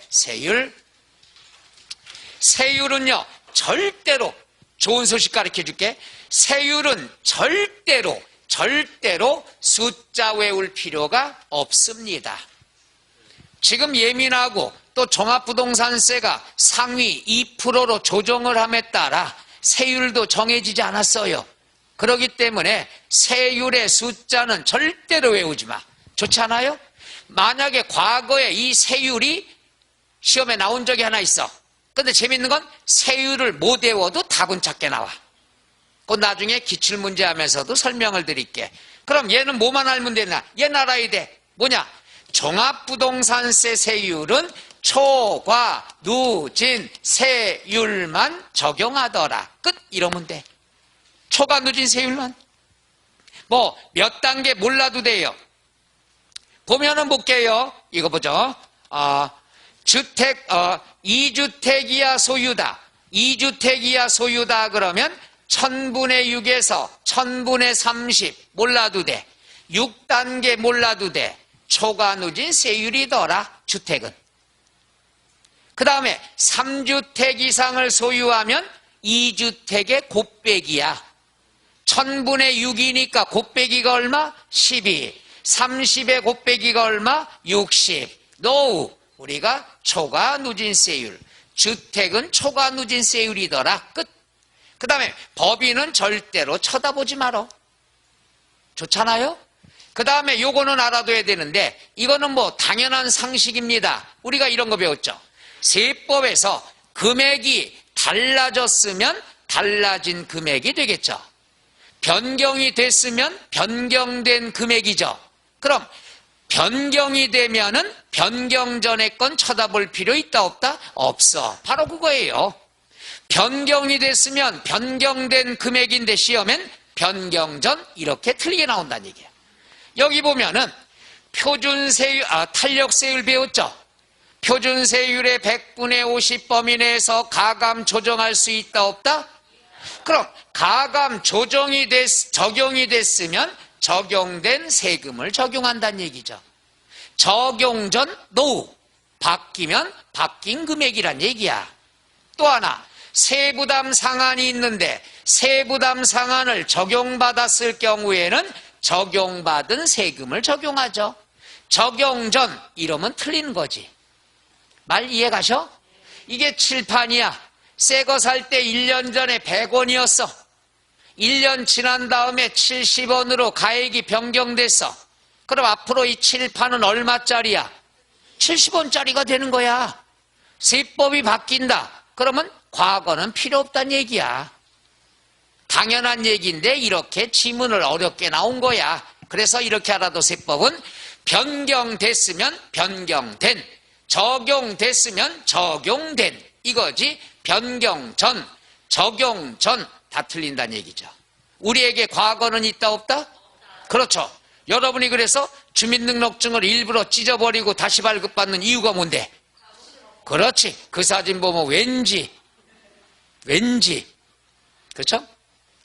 세율은요 절대로 좋은 소식 가르쳐 줄게. 세율은 절대로 숫자 외울 필요가 없습니다. 지금 예민하고 또 종합부동산세가 상위 2%로 조정을 함에 따라 세율도 정해지지 않았어요. 그렇기 때문에 세율의 숫자는 절대로 외우지 마. 좋지 않아요? 만약에 과거에 이 세율이 시험에 나온 적이 하나 있어. 근데 재밌는 건 세율을 못 외워도 답은 작게 나와. 그 나중에 기출문제 하면서도 설명을 드릴게. 그럼 얘는 뭐만 알면 되나? 얘는 알아야 돼. 뭐냐? 종합부동산세 세율은 초과 누진 세율만 적용하더라. 끝. 이러면 돼. 초과 누진 세율만. 뭐 몇 단계 몰라도 돼요. 보면은 볼게요. 이거 보죠. 주택 2주택 이하 소유다. 2주택 이하 소유다 그러면 1000분의 6에서 1000분의 30 몰라도 돼. 6단계 몰라도 돼. 초과 누진 세율이더라. 주택은. 그 다음에 3주택 이상을 소유하면 2주택의 곱빼기야. 1000분의 6이니까 곱빼기가 얼마? 12. 30의 곱빼기가 얼마? 60. 노우. 우리가 초과 누진세율. 주택은 초과 누진세율이더라. 끝. 그 다음에 법인은 절대로 쳐다보지 말어. 좋잖아요? 그 다음에 요거는 알아둬야 되는데, 이거는 뭐 당연한 상식입니다. 우리가 이런 거 배웠죠. 세법에서 금액이 달라졌으면 달라진 금액이 되겠죠. 변경이 됐으면 변경된 금액이죠. 그럼 변경이 되면은 변경 전의 건 쳐다볼 필요 있다 없다? 없어. 바로 그거예요. 변경이 됐으면 변경된 금액인데 시험엔 변경 전 이렇게 틀리게 나온다는 얘기예요. 여기 보면은 표준세율, 탄력세율 배웠죠? 표준세율의 100분의 50 범위 내에서 가감 조정할 수 있다 없다? 그럼 가감 조정이 적용이 됐으면 적용된 세금을 적용한다는 얘기죠. 적용 전 노후, 바뀌면 바뀐 금액이란 얘기야. 또 하나, 세부담 상한이 있는데 세부담 상한을 적용받았을 경우에는 적용받은 세금을 적용하죠. 적용 전 이러면 틀린 거지. 말 이해 가셔? 이게 칠판이야. 새 거 살 때 1년 전에 100원이었어. 1년 지난 다음에 70원으로 가액이 변경됐어. 그럼 앞으로 이 칠판은 얼마짜리야? 70원짜리가 되는 거야. 세법이 바뀐다. 그러면 과거는 필요 없다는 얘기야. 당연한 얘기인데 이렇게 지문을 어렵게 나온 거야. 그래서 이렇게 알아도 세법은 변경됐으면 변경된, 적용됐으면 적용된 이거지. 변경 전, 적용 전 다 틀린다는 얘기죠. 우리에게 과거는 있다 없다? 그렇죠. 여러분이 그래서 주민등록증을 일부러 찢어버리고 다시 발급받는 이유가 뭔데? 그렇지. 그 사진 보면 왠지 그렇죠?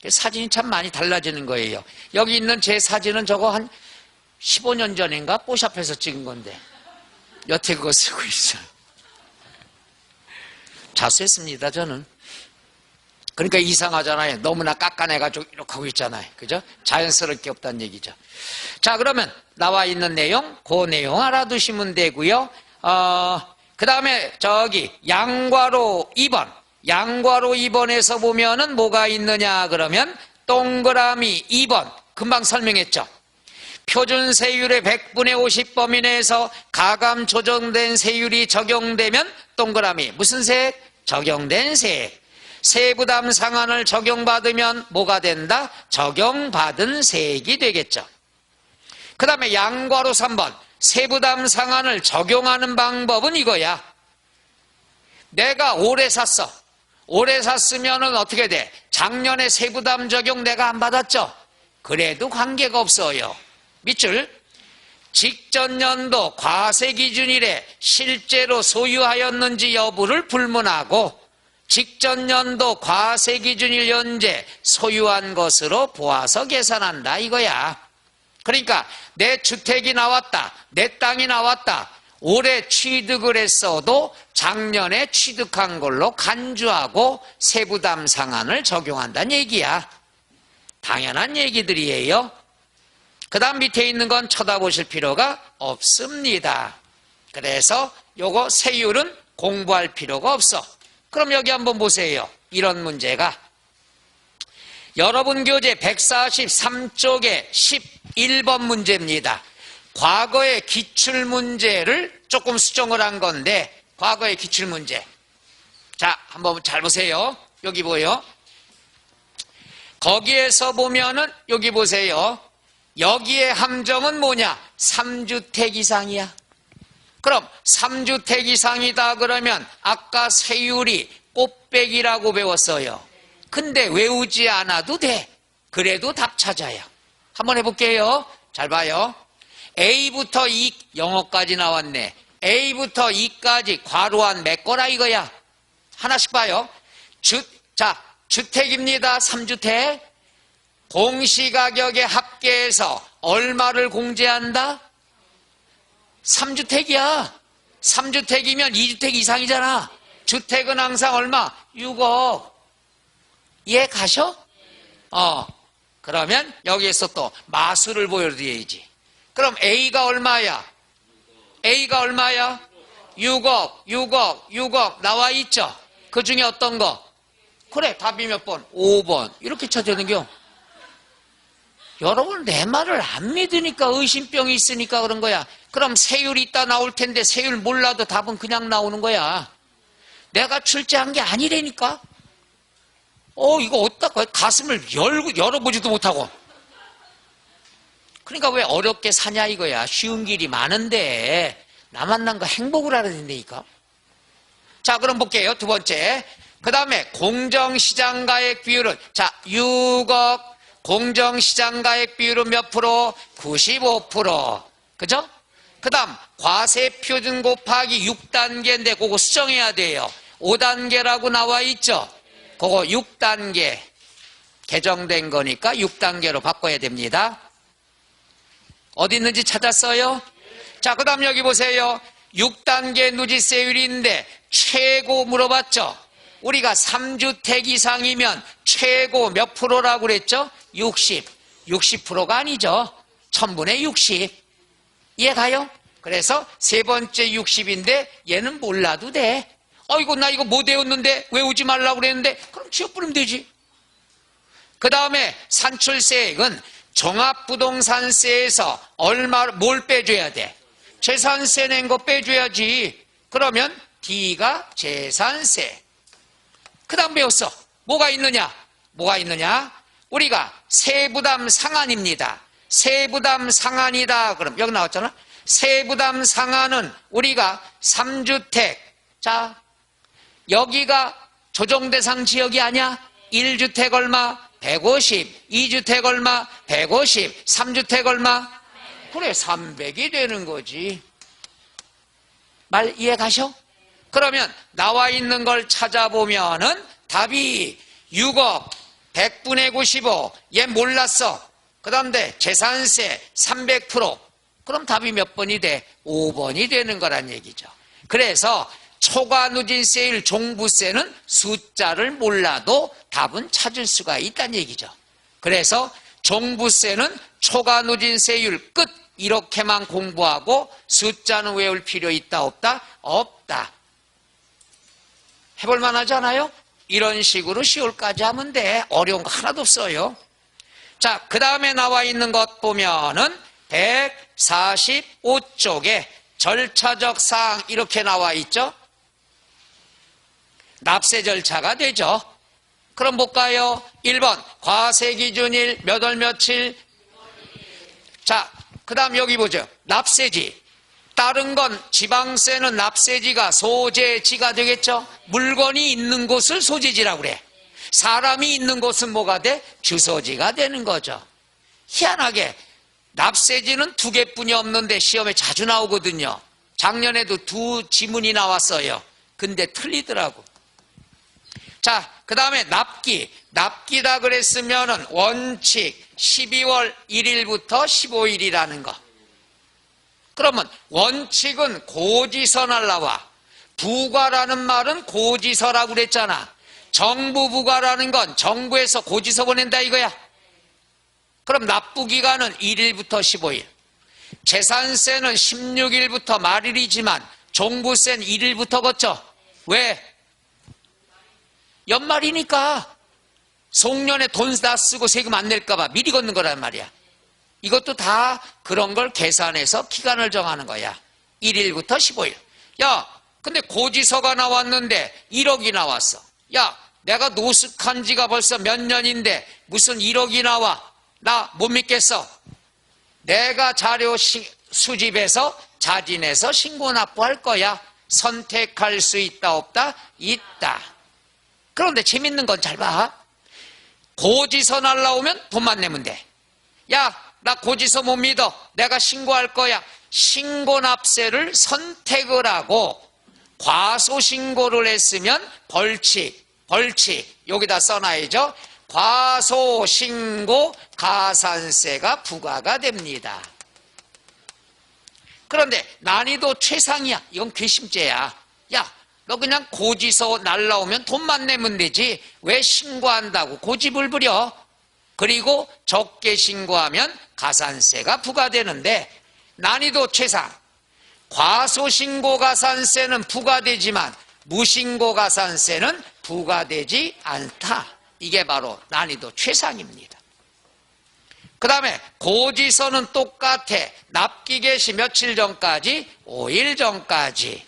사진이 참 많이 달라지는 거예요. 여기 있는 제 사진은 저거 한 15년 전인가 뽀샵해서 찍은 건데 여태 그거 쓰고 있어요. 자수했습니다 저는. 그러니까 이상하잖아요. 너무나 깎아내가지고 이렇게 하고 있잖아요. 그죠? 자연스럽게 없다는 얘기죠. 자, 그러면 나와 있는 내용, 그 내용 알아두시면 되고요. 그 다음에 저기 양괄호 2번. 양괄호 2번에서 보면은 뭐가 있느냐 그러면 동그라미 2번. 금방 설명했죠. 표준세율의 100분의 50 범위 내에서 가감 조정된 세율이 적용되면 동그라미. 무슨 세액? 적용된 세액. 세부담 상한을 적용받으면 뭐가 된다? 적용받은 세액이 되겠죠. 그 다음에 양괄호 3번. 세부담 상한을 적용하는 방법은 이거야. 내가 올해 샀어. 올해 샀으면은 어떻게 돼? 작년에 세부담 적용 내가 안 받았죠? 그래도 관계가 없어요. 밑줄. 직전 연도 과세 기준일에 실제로 소유하였는지 여부를 불문하고 직전 연도 과세 기준일 현재 소유한 것으로 보아서 계산한다 이거야. 그러니까 내 주택이 나왔다. 내 땅이 나왔다. 올해 취득을 했어도 작년에 취득한 걸로 간주하고 세부담 상한을 적용한다는 얘기야. 당연한 얘기들이에요. 그 다음 밑에 있는 건 쳐다보실 필요가 없습니다. 그래서 요거 세율은 공부할 필요가 없어. 그럼 여기 한번 보세요. 이런 문제가 여러분 교재 143쪽에 11번 문제입니다. 과거의 기출문제를 조금 수정을 한 건데 과거의 기출문제. 자, 한번 잘 보세요. 여기 보여. 거기에서 보면은 여기 보세요. 여기에 함정은 뭐냐? 3주택 이상이야. 그럼 3주택 이상이다 그러면 아까 세율이 곱빼기라고 배웠어요. 근데 외우지 않아도 돼. 그래도 답 찾아요. 한번 해볼게요. 잘 봐요. A부터 E, 영어까지 나왔네. A부터 E까지 괄호한 몇 거라 이거야. 하나씩 봐요. 주택입니다. 3주택. 공시가격에 합계해서 얼마를 공제한다? 3주택이야. 3주택이면 2주택 이상이잖아. 주택은 항상 얼마? 6억. 이해 가셔? 그러면 여기에서 또 마수를 보여드려야지. 그럼 A가 얼마야? A가 얼마야? 6억 나와 있죠? 그 중에 어떤 거? 그래, 답이 몇 번? 5번. 이렇게 쳐주는겨. 여러분, 내 말을 안 믿으니까 의심병이 있으니까 그런 거야. 그럼 세율 이따 나올 텐데 세율 몰라도 답은 그냥 나오는 거야. 내가 출제한 게 아니라니까. 이거 어떡하 가슴을 열어보지도 못하고. 그러니까 왜 어렵게 사냐 이거야. 쉬운 길이 많은데 나 만난 거 행복을 하라 된다니까. 자, 그럼 볼게요. 두 번째. 그 다음에 공정시장가액 비율은, 자, 6억 공정시장가액 비율은 몇 프로? 95%. 그죠? 그 다음 과세표준 곱하기 6단계인데 그거 수정해야 돼요. 5단계라고 나와 있죠? 그거 6단계 개정된 거니까 6단계로 바꿔야 됩니다. 어디 있는지 찾았어요? 자, 그 다음 여기 보세요. 6단계 누지세율인데 최고 물어봤죠? 우리가 3주택 이상이면 최고 몇 프로라고 그랬죠? 60%가 아니죠. 1000분의 60. 이해 가요? 그래서 세 번째 60인데 얘는 몰라도 돼. 나 이거 못 외웠는데 외우지 말라고 그랬는데 그럼 지워버리면 되지. 그 다음에 산출세액은 종합부동산세에서 뭘 빼줘야 돼? 재산세 낸 거 빼줘야지. 그러면 D가 재산세. 그 다음 배웠어. 뭐가 있느냐? 우리가 세부담 상한입니다. 세부담 상한이다. 그럼 여기 나왔잖아. 세부담 상한은 우리가 3주택. 자, 여기가 조정대상 지역이 아니야? 1주택 얼마? 150. 2주택 얼마? 150. 3주택 얼마? 그래, 300이 되는 거지. 말 이해 가셔? 그러면 나와 있는 걸 찾아보면은 답이 6억 100분의 95. 얘 몰랐어. 그 다음에 재산세 300%. 그럼 답이 몇 번이 돼? 5번이 되는 거란 얘기죠. 그래서 초과누진세율 종부세는 숫자를 몰라도 답은 찾을 수가 있다는 얘기죠. 그래서 종부세는 초과누진세율 끝 이렇게만 공부하고 숫자는 외울 필요 있다 없다? 없다. 해볼 만하지 않아요? 이런 식으로 10월까지 하면 돼. 어려운 거 하나도 없어요. 자, 그 다음에 나와 있는 것 보면은 145쪽에 절차적 사항 이렇게 나와 있죠? 납세 절차가 되죠. 그럼 볼까요? 1번 과세기준일 몇 월 며칠. 자, 그 다음 여기 보죠. 납세지. 다른 건 지방세는 납세지가 소재지가 되겠죠. 물건이 있는 곳을 소재지라고 그래. 사람이 있는 곳은 뭐가 돼? 주소지가 되는 거죠. 희한하게 납세지는 2개뿐이 없는데 시험에 자주 나오거든요. 작년에도 2 지문이 나왔어요. 근데 틀리더라고. 자, 그 다음에 납기다 그랬으면은 원칙 12월 1일부터 15일이라는 거. 그러면 원칙은 고지서 날라와. 부과라는 말은 고지서라고 그랬잖아. 정부 부과라는 건 정부에서 고지서 보낸다 이거야. 그럼 납부기간은 1일부터 15일. 재산세는 16일부터 말일이지만 종부세는 1일부터 걷죠. 왜? 연말이니까 송년회 돈 다 쓰고 세금 안 낼까봐 미리 걷는 거란 말이야. 이것도 다 그런 걸 계산해서 기간을 정하는 거야. 1일부터 15일. 야, 근데 고지서가 나왔는데 1억이 나왔어. 야, 내가 노숙한 지가 벌써 몇 년인데 무슨 1억이 나와. 나 못 믿겠어. 내가 자료 수집해서 자진해서 신고 납부할 거야. 선택할 수 있다 없다? 있다. 그런데 재밌는 건 잘 봐. 고지서 날라오면 돈만 내면 돼. 야, 나 고지서 못 믿어. 내가 신고할 거야. 신고납세를 선택을 하고 과소신고를 했으면 벌칙 여기다 써놔야죠. 과소신고 가산세가 부과가 됩니다. 그런데 난이도 최상이야. 이건 괘씸죄야. 야, 너 그냥 고지서 날라오면 돈만 내면 되지 왜 신고한다고 고집을 부려. 그리고 적게 신고하면 가산세가 부과되는데 난이도 최상. 과소신고 가산세는 부과되지만 무신고 가산세는 부과되지 않다. 이게 바로 난이도 최상입니다. 그 다음에 고지서는 똑같아. 납기 개시 며칠 전까지? 5일 전까지.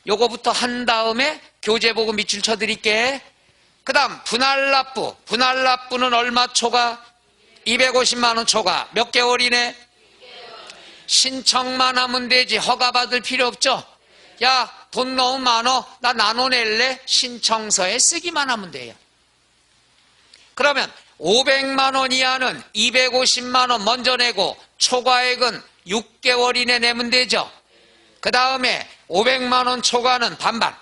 요거부터 한 다음에 교재보고 밑줄 쳐드릴게. 그 다음 분할납부. 분할납부는 얼마 초과? 250만 원 초과. 몇 개월 이내? 신청만 하면 되지 허가받을 필요 없죠. 야, 돈 너무 많어. 나 나눠낼래? 신청서에 쓰기만 하면 돼요. 그러면 500만 원 이하는 250만 원 먼저 내고 초과액은 6개월 이내 내면 되죠. 그 다음에 500만 원 초과는 반반.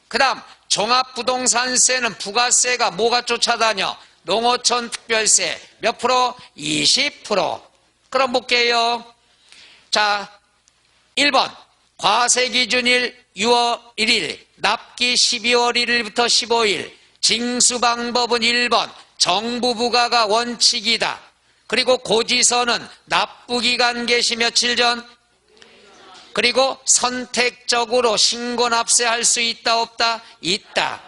그 다음 종합부동산세는 부가세가 뭐가 쫓아다녀? 농어촌 특별세 몇 프로? 20%. 그럼 볼게요. 자, 1번 과세기준일 6월 1일, 납기 12월 1일부터 15일. 징수방법은 1번 정부 부과가 원칙이다. 그리고 고지서는 납부기간 개시 며칠 전. 그리고 선택적으로 신고납세할 수 있다 없다? 있다.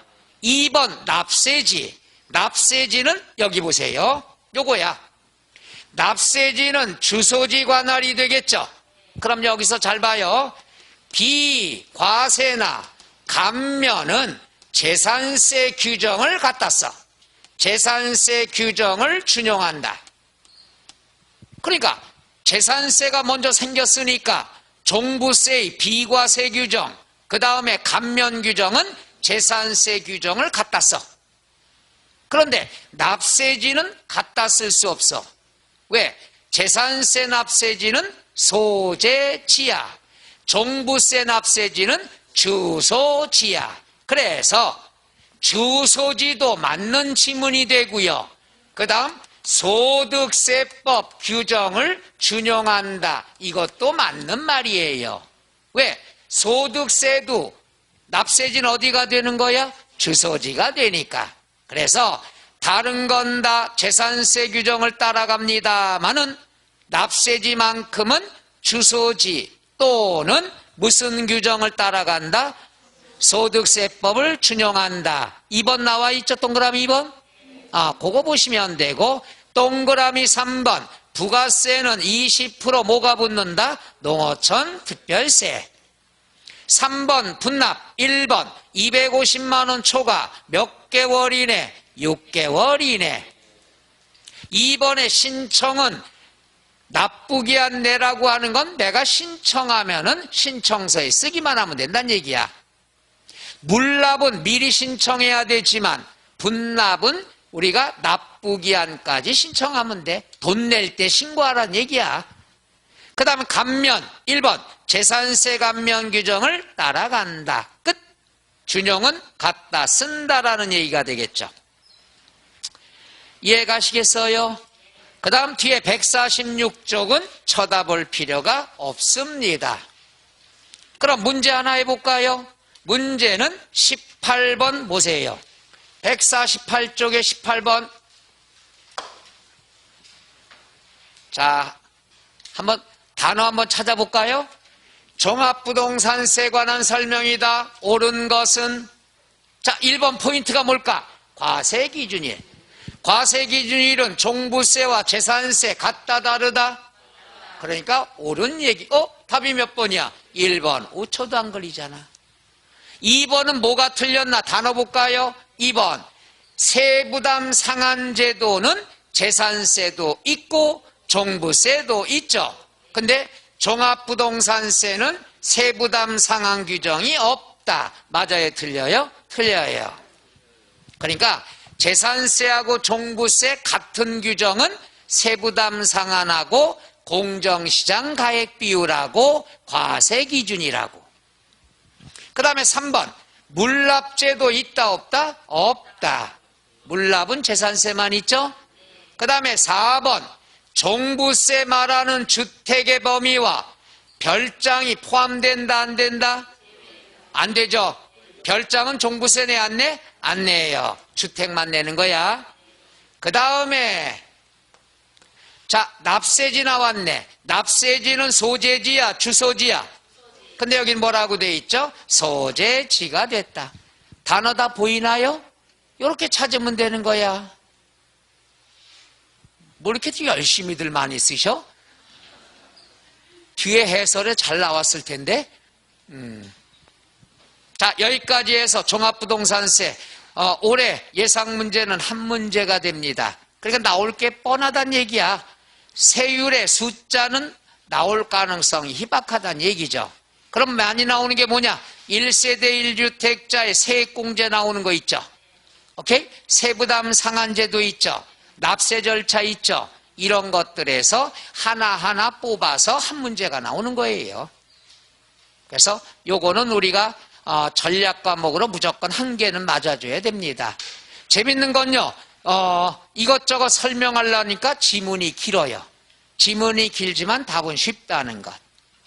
2번 납세지. 납세지는 여기 보세요. 요거야. 납세지는 주소지 관할이 되겠죠. 그럼 여기서 잘 봐요. 비과세나 감면은 재산세 규정을 갖다 써. 재산세 규정을 준용한다. 그러니까 재산세가 먼저 생겼으니까 종부세의 비과세 규정, 그 다음에 감면 규정은 재산세 규정을 갖다 써. 그런데 납세지는 갖다 쓸 수 없어. 왜? 재산세 납세지는 소재지야. 종부세 납세지는 주소지야. 그래서 주소지도 맞는 지문이 되고요. 그 다음 소득세법 규정을 준용한다. 이것도 맞는 말이에요. 왜? 소득세도 납세지는 어디가 되는 거야? 주소지가 되니까. 그래서 다른 건 다 재산세 규정을 따라갑니다마는 납세지만큼은 주소지 또는 무슨 규정을 따라간다? 소득세법을 준용한다. 2번 나와 있죠? 동그라미 2번? 그거 보시면 되고, 동그라미 3번 부가세는 20% 뭐가 붙는다? 농어촌 특별세. 3번 분납 1번 250만 원 초과 몇 개월 이내? 6개월 이내. 2번의 신청은 납부기한 내라고 하는 건 내가 신청하면은 신청서에 쓰기만 하면 된다는 얘기야. 물납은 미리 신청해야 되지만 분납은 우리가 납부기한까지 신청하면 돼. 돈 낼 때 신고하라는 얘기야. 그 다음에 감면 1번 재산세 감면 규정을 따라간다. 끝. 준용은 갖다 쓴다라는 얘기가 되겠죠. 이해 가시겠어요? 그 다음 뒤에 146쪽은 쳐다볼 필요가 없습니다. 그럼 문제 하나 해볼까요? 문제는 18번 보세요. 148쪽에 18번. 자, 단어 한번 찾아볼까요? 종합부동산세에 관한 설명이다. 옳은 것은? 자, 1번 포인트가 뭘까? 과세기준일. 과세기준일은 종부세와 재산세 같다 다르다? 그러니까 옳은 얘기. 답이 몇 번이야? 1번. 5초도 안 걸리잖아. 2번은 뭐가 틀렸나? 단어 볼까요? 2번. 세부담 상한제도는 재산세도 있고 종부세도 있죠. 근데 종합부동산세는 세부담 상한 규정이 없다. 맞아요? 틀려요? 틀려요. 그러니까 재산세하고 종부세 같은 규정은 세부담 상한하고 공정시장 가액 비율하고 과세기준이라고. 그 다음에 3번. 물납제도 있다 없다? 없다. 물납은 재산세만 있죠? 그 다음에 4번. 종부세 말하는 주택의 범위와 별장이 포함된다, 안 된다? 안 되죠. 별장은 종부세 내 안 내? 안 내요. 주택만 내는 거야. 그 다음에 자, 납세지 나왔네. 납세지는 소재지야, 주소지야? 근데 여긴 뭐라고 돼 있죠? 소재지가 됐다. 단어 다 보이나요? 이렇게 찾으면 되는 거야. 뭐 이렇게 열심히들 많이 쓰셔? 뒤에 해설에 잘 나왔을 텐데. 자, 여기까지 해서 종합부동산세 올해 예상 문제는 한 문제가 됩니다. 그러니까 나올 게 뻔하단 얘기야. 세율의 숫자는 나올 가능성이 희박하다는 얘기죠. 그럼 많이 나오는 게 뭐냐? 1세대 1주택자의 세액공제 나오는 거 있죠. 오케이? 세부담 상한제도 있죠. 납세 절차 있죠. 이런 것들에서 하나하나 뽑아서 한 문제가 나오는 거예요. 그래서 요거는 우리가 전략 과목으로 무조건 한 개는 맞아줘야 됩니다. 재밌는 건요. 이것저것 설명하려니까 지문이 길어요. 지문이 길지만 답은 쉽다는 것.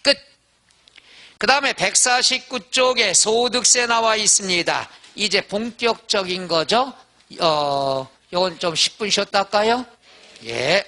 끝. 그 다음에 149쪽에 소득세 나와 있습니다. 이제 본격적인 거죠. 이건 좀 10분 쉬었다 할까요? 예.